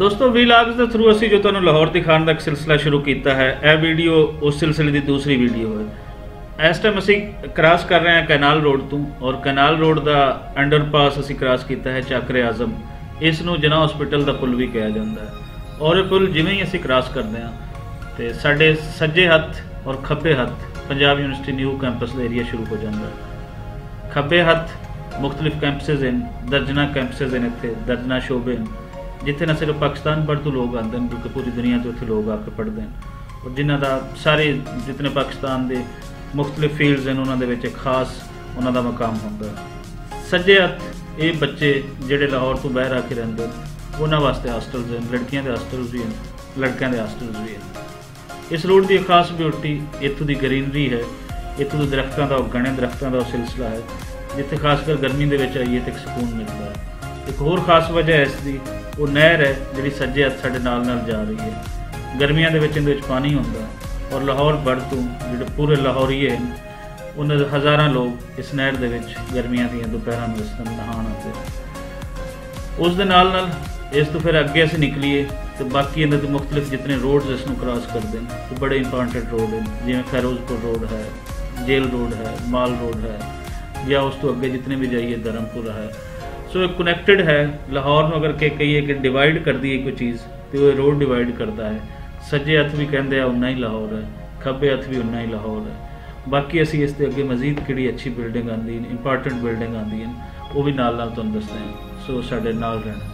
दोस्तों वीलॉग्स के थ्रू असी जो तुहानूं लाहौर दिखाने का एक सिलसिला शुरू किया है, यह वीडियो उस सिलसिले की दूसरी वीडियो है। इस टाइम असी क्रॉस कर रहे हैं कैनाल रोड तो, और कैनाल रोड का अंडरपास असी क्रॉस किया है चाकरे आजम। इसनूं जिन्ना हॉस्पिटल का पुल भी कहा जाता है। और यह पुल जिवें ही असी क्रॉस करते हैं तो साडे सज्जे हत्थ और खब्बे हत्थ पंजाब यूनिवर्सिटी न्यू कैंपस का एरिया शुरू हो जाता है। खब्बे हत्थ मुख्तलिफ कैंपसिज हैं, दर्जना कैंपसिज हैं, इतने दर्जना शोबे हैं जिथे न सिर्फ पाकिस्तान भर तो लोग आते हैं बल्कि पूरी दुनिया तो इतने लोग आके पढ़ते हैं। और जिन्हों का सारे जितने पाकिस्तान के मुख्तलिफ फील्ड्स हैं उन्होंने एक खास उन्होंने मकाम होता है। सज्जे हत्थ ये बच्चे जोड़े लाहौर तो बाहर आके रहते हैं उन्होंने वास्ते हॉस्टल्स हैं, लड़कियों के हॉस्टल्स भी हैं, लड़कों के हॉस्टल्स भी हैं। इस रोड की खास ब्यूटी इतों की ग्रीनरी है, इतों के दरख्तों का घने दरख्तों का सिलसिला है जिथे खासकर गर्मी के आइए तो एक सुकून मिलता है। एक होर खास वजह है इसकी वो नहर है जी सज्जे हत्थ साडे नाल जा रही है। गर्मियों के पानी होंदा और लाहौर भर तो जो पूरे लाहौरीए हैं उन्हें हज़ारां लोग इस नहर के गर्मियों दी दोपहर में इस नहाण आते हैं। उस दे नाल इस तो फिर अगे असीं निकलीए तो बाकी इन्हें मुख्तलिफ जितने रोड्स इसनूं क्रॉस करते हैं वो बड़े इंपॉर्टेंट रोड हैं, जिवें खैरोजपुर रोड है, जेल रोड है, माल रोड है, या उस तो अगे जितने भी जाइए धर्मपुरा है। सो एक कनैक्टेड है। लाहौर में अगर कहिए कि डिवाइड कर दी कोई चीज़ तो वह रोड डिवाइड करता है। सज्जे हत्थ भी कहते हैं उन्ना ही लाहौर है, खब्बे हत्थ भी उन्ना ही लाहौर है। बाकी असी इसके अगे मजीद कि अच्छी बिल्डिंग आती इंपॉर्टेंट बिल्डिंग आती वो भी नाल तुहानूं दसदे हैं। सो साडे नाल रहना।